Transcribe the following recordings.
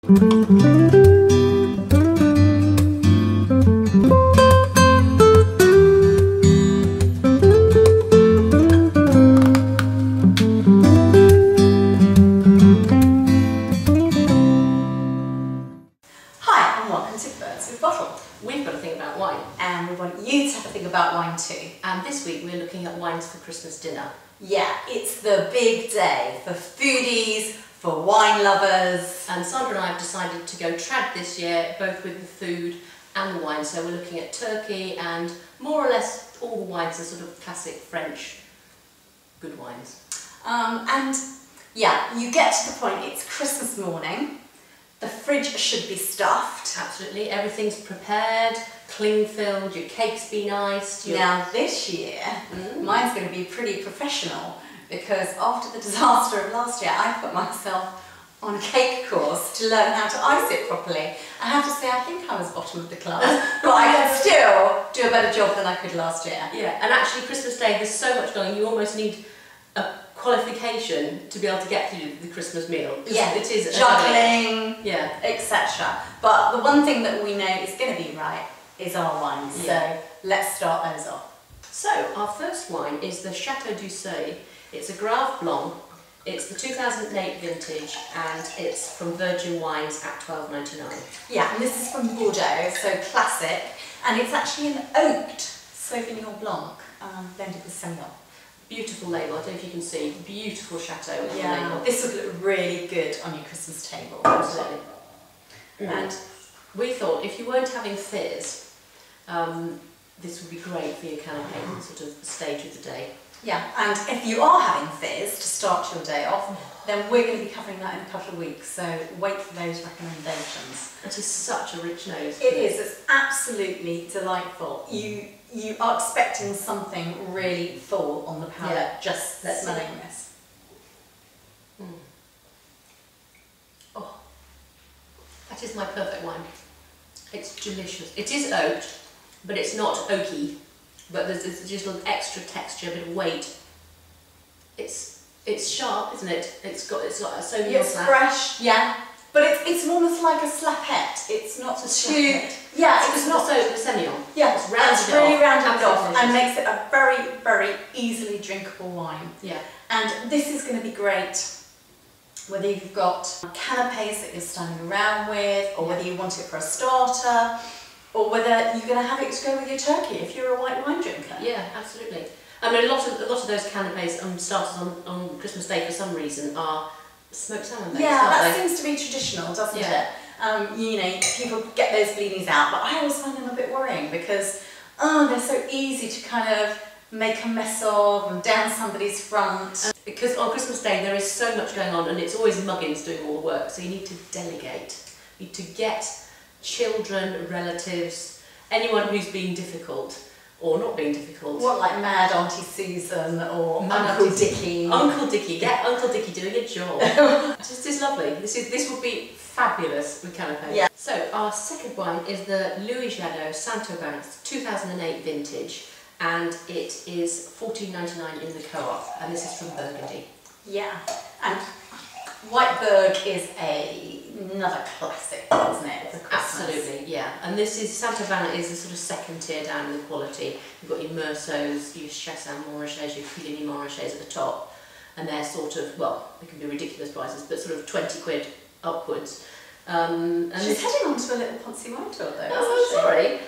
We've got to think about wine, and we want you to have a think about wine too. And this week we're looking at wines for Christmas dinner. Yeah, it's the big day for foodies, for wine lovers. And Sandra and I have decided to go trad this year, both with the food and the wine. So we're looking at Turkey and more or less all the wines are sort of classic French good wines. And yeah, you get to the point, it's Christmas morning. The fridge should be stuffed. Absolutely, everything's prepared, cling-filled, your cake's been iced. Now this year, mine's going to be pretty professional because after the disaster of last year, I put myself on a cake course to learn how to ice it properly. I have to say, I think I was bottom of the class, but I can still do a better job than I could last year. Yeah, and actually Christmas Day, there's so much going on, you almost need a qualification to be able to get through the Christmas meal. Yeah, it is juggling, yeah, etc. But the one thing that we know is going to be right is our wines. Yeah. So let's start those off. So our first wine is the Chateau d'Usseuil. It's a Grave Blanc. It's the 2008 vintage and it's from Virgin Wines at £12.99. Yeah, and this is from Bordeaux, so classic. And it's actually an oaked Sauvignon Blanc blended with Semillon. Beautiful label, I don't know if you can see, beautiful chateau with the label. This would look really good on your Christmas table. Absolutely. And we thought if you weren't having fizz, this would be great for your canapé sort of stage of the day. Yeah, and if you are having fizz to start your day off, then we're going to be covering that in a couple of weeks, so wait for those recommendations. It is such a rich nose. It is, it's absolutely delightful. You are expecting something really full on the palate, just smelling this. Oh, that is my perfect wine. It's delicious. It is oaked, but it's not oaky. But there's just a little extra texture, a bit of weight. It's sharp, isn't it? It's like a Sauvignon slap. Fresh, yeah. But it's almost like a slapette. It's not too. Yeah, it's not so the Semillon. Yeah, it's really rounded off and makes it a very, very easily drinkable wine. Yeah. And this is going to be great whether you've got canapés that you're standing around with, or whether you want it for a starter, or whether you're going to have it to go with your turkey if you're a white wine drinker. Yeah, absolutely. I mean, a lot of those canapés starters on Christmas Day for some reason are smoked salmon based. Yeah, that seems to be traditional, doesn't it? You know, people get those blinis out, but I always find them a bit worrying because they're so easy to kind of make a mess of and down somebody's front. Because on Christmas Day there is so much going on and it's always muggins doing all the work, so you need to delegate. You need to get children, relatives, anyone who's being difficult or not being difficult. What, like Mad Auntie Susan or Uncle Dickie? Uncle Dickie, get Uncle Dickie doing a job. This is lovely. This would be fabulous with canapé. Yeah. So our second wine is the Louis Jadot Saint-Aubin 2008 vintage, and it is £14.99 in the co-op, and this is from Burgundy. Yeah, and White Berg is another classic, isn't it? Absolutely, yeah. And this is Saint-Aubin is a sort of second tier down in the quality. You've got your Meursaults, your Chassagne Montrachets, your Puligny Montrachets at the top, and they're sort of, well, they can be ridiculous prices, but sort of 20 quid upwards. And she's heading on to a little Ponzi wine tour though. Oh, sorry.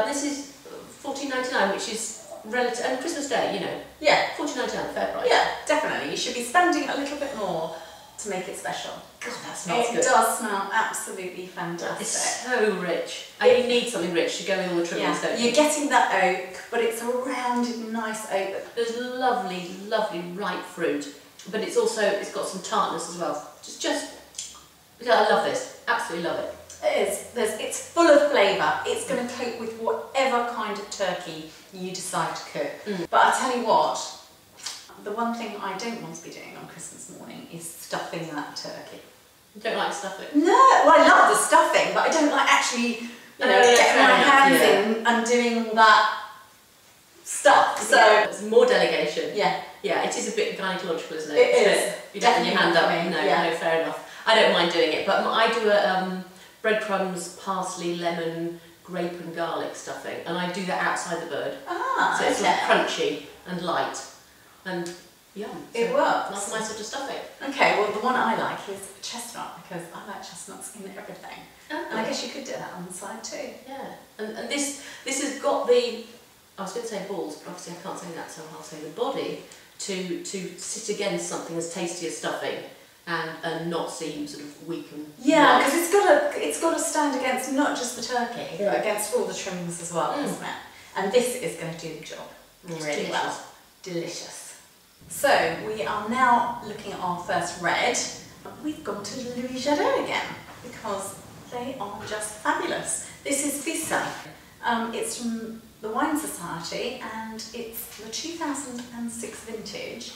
This is £14.99, which is relative, and Christmas Day, you know. Yeah, £14.99, fair price. Yeah, definitely. You should be spending a little bit more to make it special. God, that smells good. It does smell absolutely fantastic. It's so rich. And you need something rich to go with all the trimmings, don't you? You're getting that oak, but it's a rounded, nice oak. There's lovely, lovely ripe fruit, but it's also, it's got some tartness as well. I love this. Absolutely love it. It is. It's full of flavour. It's going to cope with whatever kind of turkey you decide to cook. But I tell you what, the one thing I don't want to be doing on Christmas morning is stuffing that turkey. You don't like stuffing? No, well I love the stuffing, but I don't like actually, getting my hands in and doing all that stuff. So it's more delegation. Yeah. Yeah, it is a bit gynecological, isn't it? It is. You don't have your hand up. No, fair enough. I don't mind doing it, but I do a breadcrumbs, parsley, lemon, grape and garlic stuffing, and I do that outside the bird. Ah, so it's sort of crunchy and light and yum. So it works. That's my sort of stuffing. Okay, well the one I like is chestnut, because I like chestnuts in everything. Oh. And I guess you could do that on the side too. Yeah, and this has got the, I was going to say balls, but obviously I can't say that, so I'll say the body to sit against something as tasty as stuffing. And not seem sort of weak and because it's got to stand against not just the turkey, but against all the trimmings as well, isn't it? And this is going to do the job really well. Delicious. So we are now looking at our first red. We've gone to Louis Jadot again because they are just fabulous. This is Visa. It's from the Wine Society, and it's the 2006 vintage,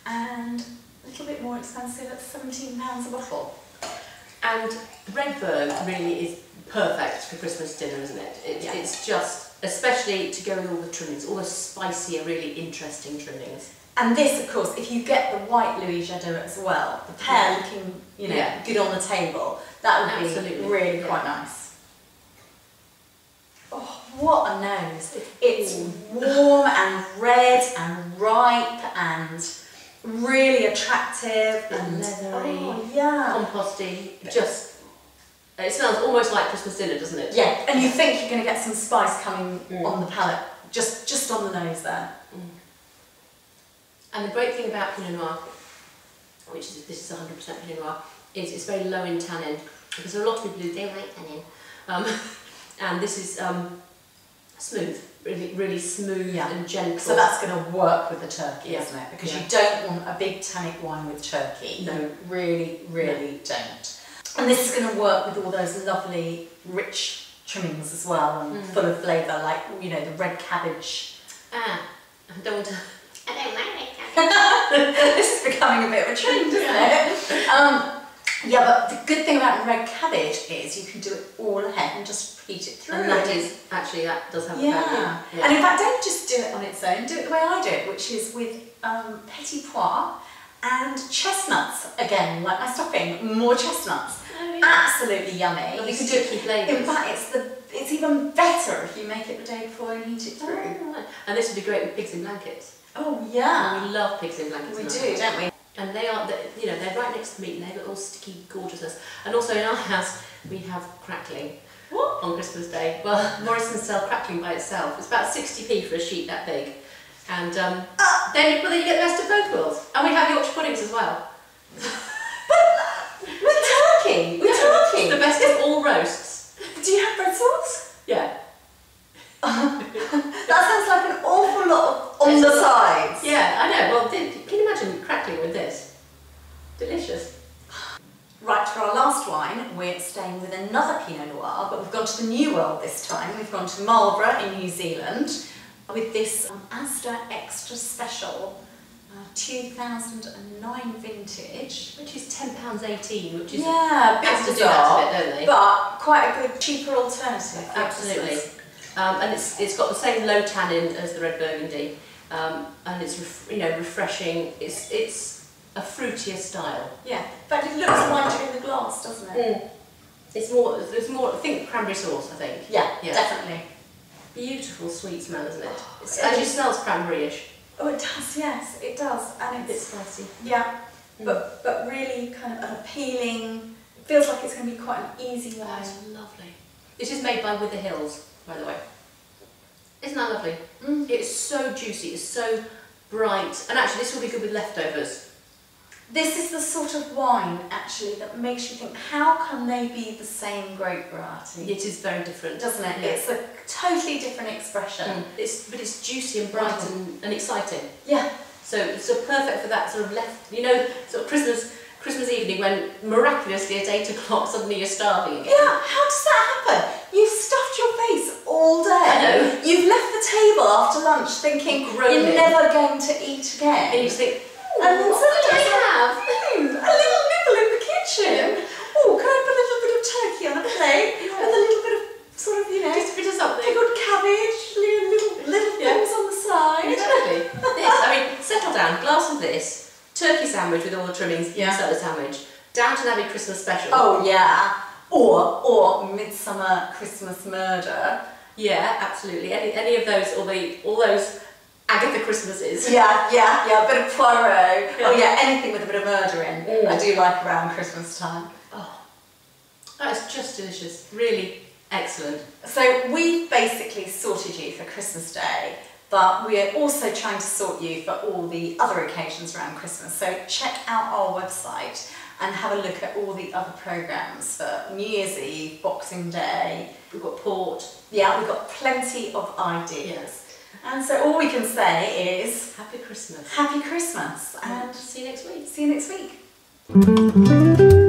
and a little bit more expensive at £17 a bottle. And Redberg really is perfect for Christmas dinner, isn't it? It's just, especially to go with all the trimmings, all the spicier, really interesting trimmings. And this, of course, if you get the white Louis Jadot as well, the pear looking, good on the table, that would be really quite nice. Oh, what a nose! It's warm and red and ripe and really attractive and leathery, composty. Just, it smells almost like Christmas dinner, doesn't it? Yeah, and you think you're going to get some spice coming on the palate, just on the nose there. And the great thing about Pinot Noir, which is, this is 100% Pinot Noir, is it's very low in tannin, because there are a lot of people who don't like tannin. And this is smooth. Really smooth and gentle. So that's going to work with the turkey, isn't it? Because you don't want a big tannic wine with turkey. No. You really don't. And this is going to work with all those lovely, rich trimmings as well, and full of flavour, like, the red cabbage. I don't like red cabbage. This is becoming a bit of a trend, isn't it? Yeah, but the good thing about red cabbage is you can do it all ahead and just repeat it through. And that does have a value. Yeah. And in fact, don't just do it on its own, do it the way I do it, which is with petit pois and chestnuts. Again, like my stuffing, more chestnuts. Oh, yeah. Absolutely yummy. You can do it through flavours. In fact, it's even better if you make it the day before and heat it through. Oh, right. And this would be great with pigs in blankets. Oh yeah. And we love pigs in blankets. We do, don't we? And they are, they're right next to the meat, and they've got all sticky gorgeousness. And also in our house, we have crackling. What? On Christmas Day. Well, Morrison's sell crackling by itself. It's about 60p for a sheet that big. And then you get the best of both worlds. And we have Yorkshire puddings as well. With turkey? With turkey? The best of all roasts. Do you have bread sauce? Yeah. That sounds like an awful lot on the sides. Yeah, I know. Well, can you imagine crackling with this? Delicious. Right, for our last wine, we're staying with another Pinot Noir, but we've gone to the New World this time. We've gone to Marlborough in New Zealand with this Asda Extra Special 2009 vintage. Which is £10.18, which is bits bizarre, don't they? But quite a good, cheaper alternative. Absolutely. And it's got the same low tannin as the red Burgundy, and it's refreshing. It's a fruitier style. Yeah, in fact it looks lighter in the glass, doesn't it? It's more. There's more. I think cranberry sauce. I think. Yeah, definitely. Beautiful sweet smell, isn't it? It actually smells cranberry-ish. Oh, it does. Yes, it does, and it's spicy. Yeah, but really kind of an appealing. It feels like it's going to be quite an easy wine. That's lovely. This is made by Wither Hills, by the way. Isn't that lovely? It's so juicy, it's so bright, and actually this will be good with leftovers. This is the sort of wine, actually, that makes you think, how can they be the same grape variety? It is very different, doesn't it? Yeah. It's a totally different expression. But it's juicy and bright and exciting. Yeah. So perfect for that sort of sort of Christmas evening when miraculously at 8 o'clock suddenly you're starving again. Yeah, how does that happen? You've stuffed your face all day. I know. You've left the table after lunch thinking you're never going to eat again. And you think, and then suddenly you have a little nibble in the kitchen. Oh, can I put a little bit of turkey on a plate with a little bit of sort of, just a bit of something. Pickled cabbage, little things on the side. Exactly. Settle down, glass of this, turkey sandwich with all the trimmings inside the sandwich, Downton Abbey Christmas special. Oh yeah. Or Midsummer Christmas Murder. Yeah, absolutely. Any of those, or all those Agatha Christmases. Yeah. A bit of Poirot. Yeah. Oh yeah, anything with a bit of murder in. I do like around Christmas time. Oh, that is just delicious. Really excellent. So we've basically sorted you for Christmas Day, but we're also trying to sort you for all the other occasions around Christmas. So check out our website and have a look at all the other programmes for New Year's Eve, Boxing Day. We've got port. Yeah, we've got plenty of ideas. And so all we can say is... Happy Christmas. Happy Christmas. And see you next week. See you next week.